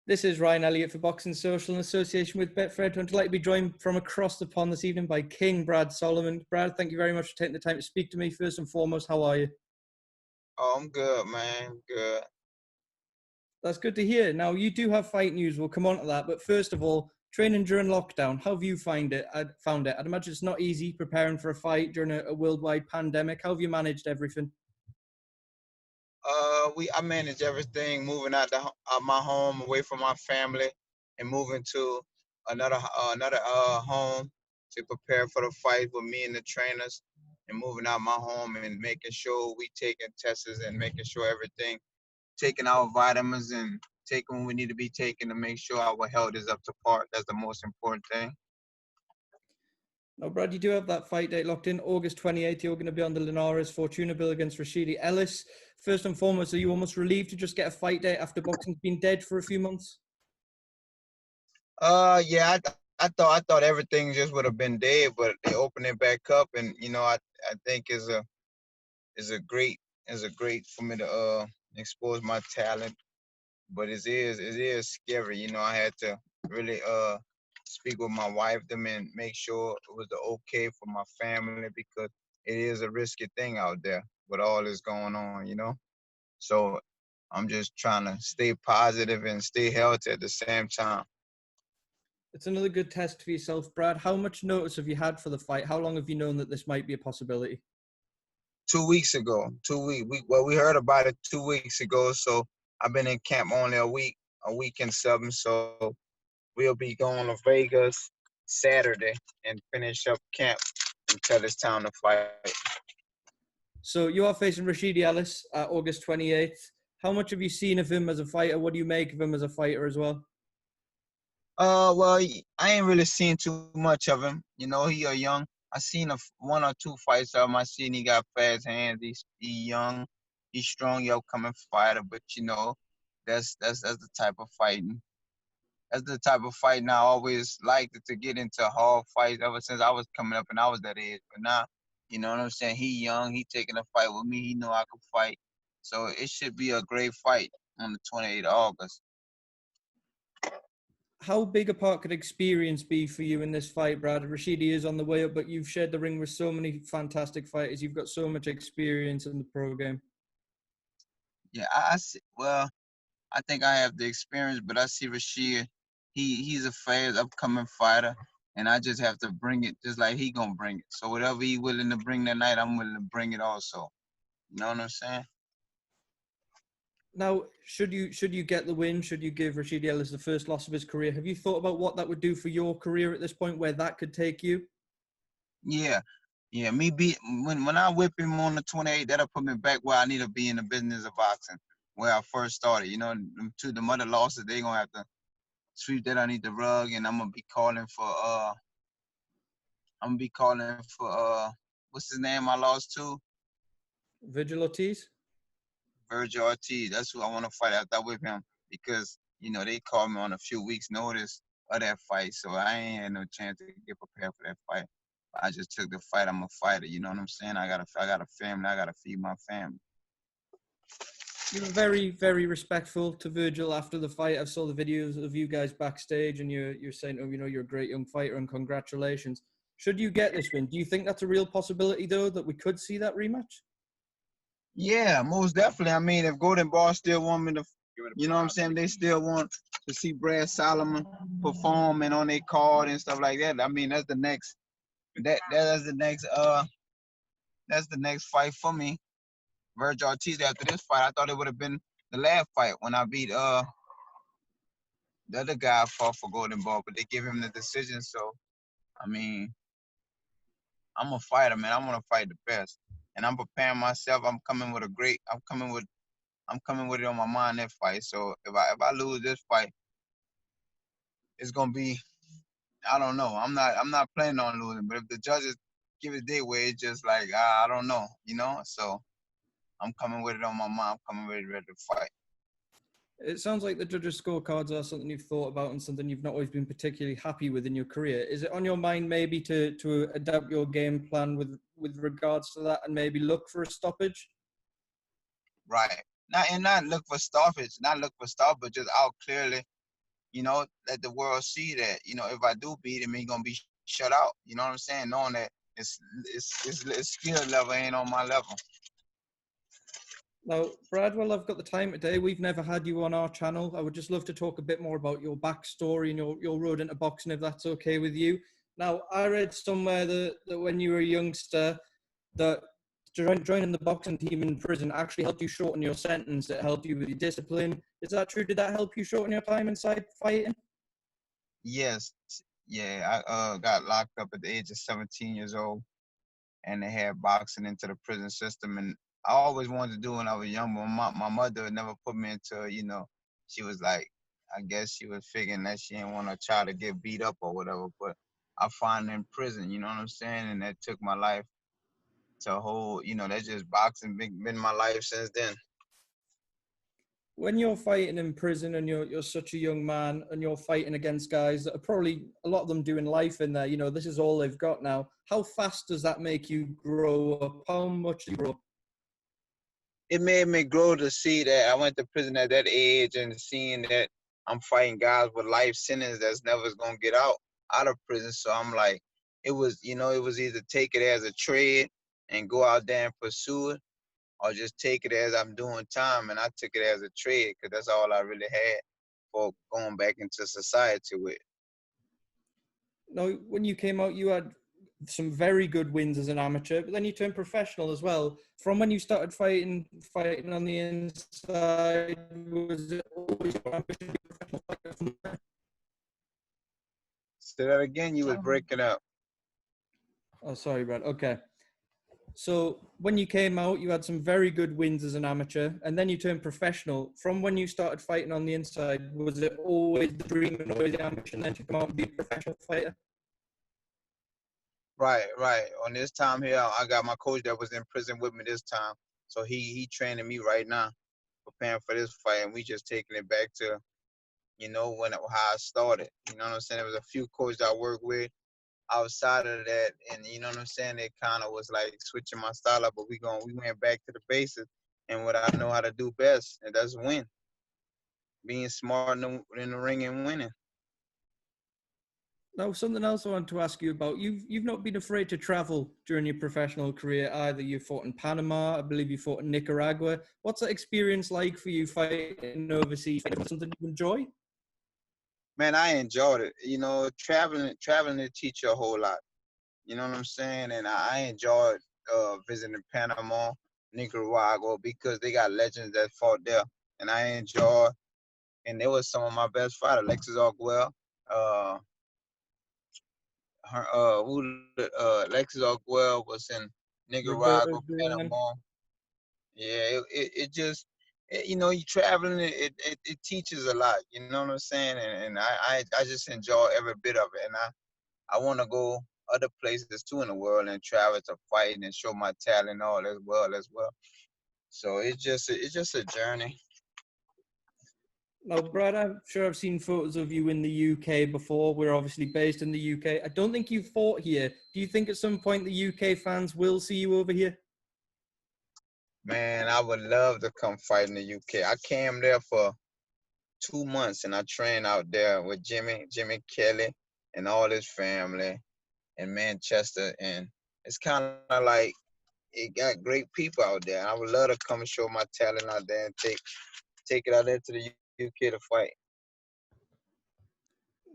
This is Ryan Elliott for Boxing Social in association with Betfred. I'd like to be joined from across the pond this evening by King Brad Solomon. Brad, thank you very much for taking the time to speak to me. First and foremost, how are you? Oh, I'm good, man. Good. That's good to hear. Now, you do have fight news. We'll come on to that. But first of all, training during lockdown, how have you found it? I'd imagine it's not easy preparing for a fight during a worldwide pandemic. How have you managed everything? I manage everything, moving out my home, away from my family, and moving to another home to prepare for the fight with me and the trainers, and moving out my home and making sure we taking tests and making sure everything, taking our vitamins and taking what we need to be taken to make sure our health is up to par. That's the most important thing. Now, Brad, you do have that fight date locked in, August 28th. You're going to be on the Linares Fortuna bill against Rashidi Ellis. First and foremost, are you almost relieved to just get a fight date after boxing's been dead for a few months? Yeah, I thought everything just would have been dead, but they opened it back up, and I think is a great for me to expose my talent. But it is scary. I had to really speak with my wife them and make sure it was the okay for my family, because it is a risky thing out there with all this going on. So I'm just trying to stay positive and stay healthy at the same time. It's another good test for yourself, Brad. How much notice have you had for the fight? How long have you known that this might be a possibility? 2 weeks ago. 2 week. We heard about it 2 weeks ago. So I've been in camp only a week and something. So we'll be going to Vegas Saturday and finish up camp until it's time to fight. So you are facing Rashidi Ellis at August 28th. How much have you seen of him as a fighter? What do you make of him as a fighter as well? Well, I ain't really seen too much of him. He a young. I seen one or two fights of him. I seen he got fast hands. He young. He's strong, he upcoming fighter. But that's the type of fighting. That's the type of fighting I always liked to get into hard fights ever since I was coming up and I was that age. But now, you know what I'm saying? He young. He taking a fight with me. He know I can fight. So it should be a great fight on the 28th of August. How big a part could experience be for you in this fight, Brad? Rashidi is on the way up, but you've shared the ring with so many fantastic fighters. You've got so much experience in the pro game. Yeah, I see. Well, I think I have the experience, but I see Rashid. He's a fast upcoming fighter, and I just have to bring it just like he gonna bring it. So whatever he willing to bring that night, I'm willing to bring it also. You know what I'm saying? Now, should you get the win, should you give Rashidi Ellis the first loss of his career, have you thought about what that would do for your career at this point, where that could take you? Yeah, yeah. Me be when I whip him on the 28th, that'll put me back where I need to be in the business of boxing, where I first started. To the mother losses, they gonna have to sweep that underneath the rug, and I'm gonna be calling for what's his name I lost to? Vergil Ortiz? Vergil Ortiz. That's who I want to fight after I whip him, because they called me on a few weeks' notice of that fight, so I ain't had no chance to get prepared for that fight. I just took the fight. I'm a fighter. You know what I'm saying? I got a family. I gotta feed my family. You were very, very respectful to Vergil after the fight. I saw the videos of you guys backstage, and you're saying, oh, you're a great young fighter, and congratulations. Should you get this win, do you think that's a real possibility, though, that we could see that rematch? Yeah, most definitely. I mean, if Golden Ball still want me to, you know what I'm saying? They still want to see Brad Solomon perform and on their card and stuff like that. I mean, that's the next. That's the next fight for me. Vergil Ortiz. After this fight, I thought it would have been the last fight when I beat the other guy fought for Golden Ball, but they give him the decision. So I mean, I'm a fighter, man. I want to fight the best, and I'm preparing myself. I'm coming with it on my mind that fight. So if I lose this fight, it's gonna be, I don't know. I'm not planning on losing. But if the judges give it their way, it's just like I don't know. So I'm coming with it on my mind. I'm coming ready to fight. It sounds like the judges' scorecards are something you've thought about and something you've not always been particularly happy with in your career. Is it on your mind maybe to adapt your game plan with regards to that and maybe look for a stoppage? Right. Not look for stoppage, just out clearly let the world see that, if I do beat him, he gonna be shut out. You know what I'm saying? Knowing that his skill level ain't on my level. Now, Brad, well, I've got the time today. We've never had you on our channel. I would just love to talk a bit more about your backstory and your road into boxing, if that's okay with you. Now, I read somewhere that when you were a youngster, that joining the boxing team in prison actually helped you shorten your sentence. It helped you with your discipline. Is that true? Did that help you shorten your time inside fighting? Yes, yeah. I got locked up at the age of 17 years old, and they had boxing into the prison system. And I always wanted to do it when I was young, but my mother never put me into, she was like, I guess she was figuring that she didn't want a child to get beat up or whatever. But I find in prison, you know what I'm saying? And that took my life to a whole, that just boxing been my life since then. When you're fighting in prison and you're such a young man and you're fighting against guys that are probably a lot of them doing life in there, this is all they've got now. How fast does that make you grow up? How much do you grow up? It made me grow to see that I went to prison at that age and seeing that I'm fighting guys with life sentence that's never gonna get out of prison. So I'm like, it was either take it as a trade and go out there and pursue it, or just take it as I'm doing time. And I took it as a trade because that's all I really had for going back into society with. Now, when you came out, you had some very good wins as an amateur, but then you turned professional as well. From when you started fighting on the inside, was it always your ambition to be a professional fighter? Say that again, you was breaking up. Oh, sorry, Brad. Okay. So when you came out, you had some very good wins as an amateur, and then you turned professional. From when you started fighting on the inside, was it always the dream and always the ambition then to come out and be a professional fighter? Right. On this time here, I got my coach that was in prison with me this time. So he training me right now, preparing for this fight, and we just taking it back to, how I started. You know what I'm saying? There was a few coaches I worked with outside of that, and you know what I'm saying? It kind of was like switching my style up, but we went back to the basics and what I know how to do best, and that's win. Being smart in the ring and winning. Now, something else I want to ask you about. You've not been afraid to travel during your professional career either. You fought in Panama, I believe you fought in Nicaragua. What's that experience like for you fighting overseas? Something you enjoy? Man, I enjoyed it. Traveling to teach you a whole lot. You know what I'm saying? And I enjoyed visiting Panama, Nicaragua, because they got legends that fought there. And I enjoyed, and they were some of my best fighters. Alexis Arguel, Alexis Arguel was in Roberto Nicaragua, Duran. Panama. Yeah, it just, you traveling, it teaches a lot. You know what I'm saying? And I just enjoy every bit of it. And I want to go other places too in the world and travel to fight and show my talent all as well. So it's just a journey. Now, Brad, I'm sure I've seen photos of you in the UK before. We're obviously based in the UK. I don't think you fought here. Do you think at some point the UK fans will see you over here? Man, I would love to come fight in the UK. I came there for 2 months and I trained out there with Jimmy Kelly and all his family in Manchester. And it's kind of like it got great people out there. I would love to come and show my talent out there and take it out there to the UK to fight.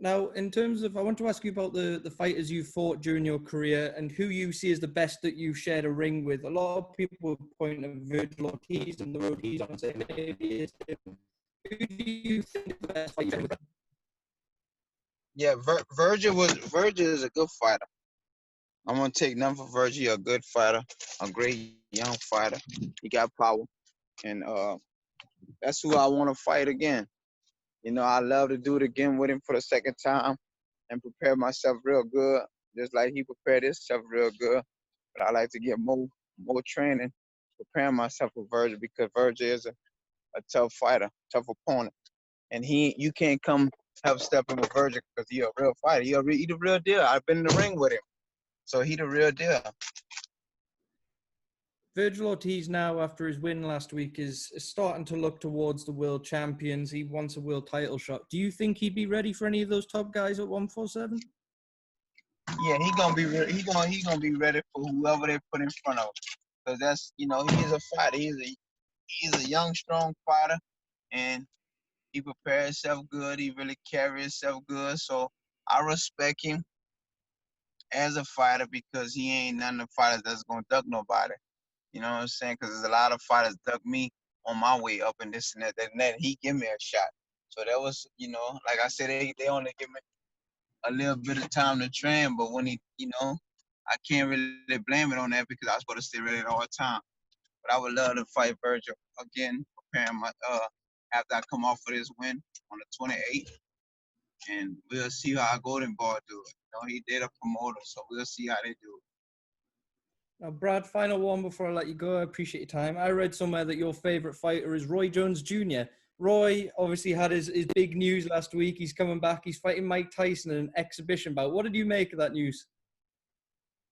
Now, in terms of, I want to ask you about the fighters you fought during your career and who you see as the best that you shared a ring with. A lot of people point at Vergil Ortiz and the road he's on and say maybe it's him. Who do you think is the best fighter? Yeah, Vergil is a good fighter. I'm gonna take none for Vergil, a good fighter, a great young fighter. He got power, and that's who I want to fight again. I love to do it again with him for the second time and prepare myself real good, just like he prepared himself real good. But I like to get more training, preparing myself for Vergil because Vergil is a tough fighter, tough opponent, and you can't come help step in with Vergil because he's a real fighter. He the real deal. I've been in the ring with him, so he the real deal. Vergil Ortiz now, after his win last week, is starting to look towards the world champions. He wants a world title shot. Do you think he'd be ready for any of those top guys at 147? Yeah, he gonna be ready for whoever they put in front of him. Cause that's he is a fighter. He's a young, strong fighter, and he prepares himself good. He really carries himself good. So I respect him as a fighter because he ain't none of the fighters that's gonna duck nobody. You know what I'm saying? Because there's a lot of fighters duck me on my way up and this and that. And then he give me a shot. So that was, like I said, they only give me a little bit of time to train. But when I can't really blame it on that because I was supposed to stay ready all the time. But I would love to fight Vergil again, preparing my after I come off of this win on the 28th. And we'll see how Golden Ball do it. He did a promoter, so we'll see how they do it. Now, Brad, final one before I let you go. I appreciate your time. I read somewhere that your favorite fighter is Roy Jones Jr. Roy obviously had his big news last week. He's coming back. He's fighting Mike Tyson in an exhibition bout. What did you make of that news?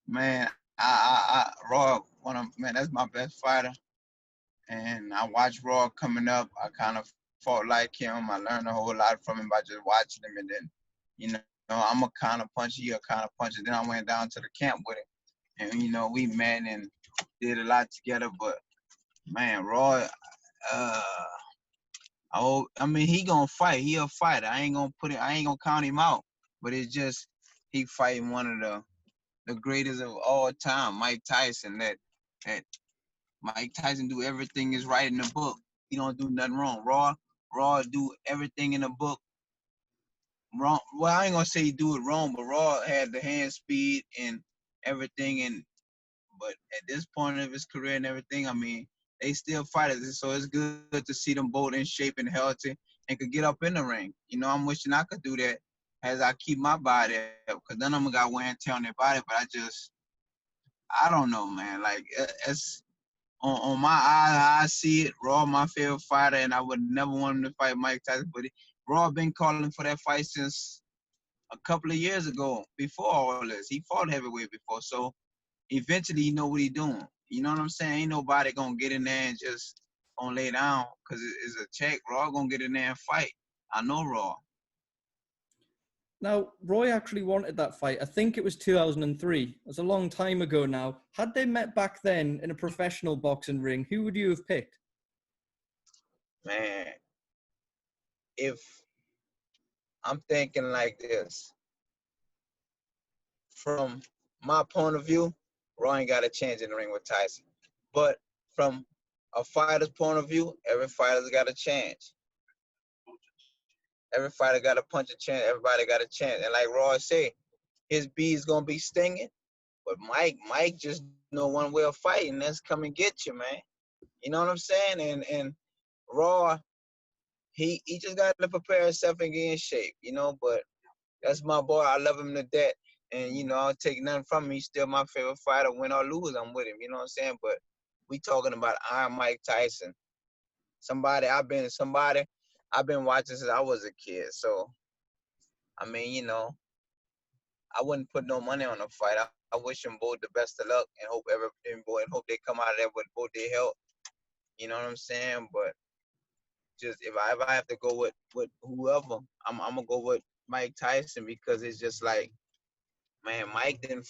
Man, Roy, that's my best fighter. And I watched Roy coming up. I kind of fought like him. I learned a whole lot from him by just watching him. And then, I'm a kind of puncher, he a kind of puncher. Then I went down to the camp with him. And, we met and did a lot together. But, man, Roy, he gonna fight. He a fighter. I ain't gonna count him out. But it's just he fighting one of the greatest of all time, Mike Tyson. That Mike Tyson do everything is right in the book. He don't do nothing wrong. Raw do everything in the book wrong. Well, I ain't gonna say he do it wrong, but Raw had the hand speed and everything. But at this point of his career and everything, they still fighters. So it's good to see them both in shape and healthy and could get up in the ring. I'm wishing I could do that as I keep my body up, because none of them got wear and tear on their body. But I don't know, man. Like, it's on my eye, I see it. Raw, my favorite fighter, and I would never want him to fight Mike Tyson. But Raw been calling for that fight since a couple of years ago, before all this. He fought heavyweight before, so eventually he know what he doing. You know what I'm saying? Ain't nobody gonna get in there and just gonna lay down because it's a check. Raw gonna get in there and fight. I know Raw. Now, Roy actually wanted that fight. I think it was 2003. It's a long time ago now. Had they met back then in a professional boxing ring, who would you have picked? Man, if I'm thinking like this, from my point of view, Roy ain't got a chance in the ring with Tyson. But from a fighter's point of view, every fighter's got a chance. Every fighter got a punch a chance. Everybody got a chance. And like Roy said, his B is gonna be stinging. But Mike just know one way of fighting. That's come and get you, man. You know what I'm saying? And Raw, he just got to prepare himself and get in shape, But that's my boy. I love him to death. And, I'll take nothing from him. He's still my favorite fighter. Win or lose, I'm with him. You know what I'm saying? But we talking about Iron Mike Tyson. Somebody I've been watching since I was a kid. So, I wouldn't put no money on the fight. I wish them both the best of luck and hope they come out of there with both their health. You know what I'm saying? But just if I have to go with whoever, I'm gonna go with Mike Tyson because it's just like, man, Mike didn't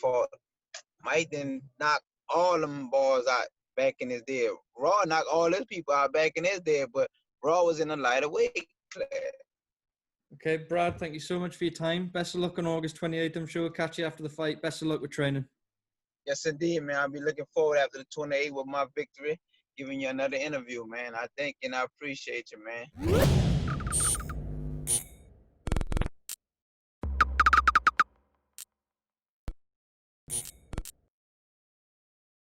knock all them balls out back in his day. Raw knocked all his people out back in his day, but Raw was in a lighter weight class. Okay, Brad, thank you so much for your time. Best of luck on August 28th. I'm sure we'll catch you after the fight. Best of luck with training. Yes, indeed, man. I'll be looking forward after the 28th with my victory, giving you another interview, man. I thank you and I appreciate you, man.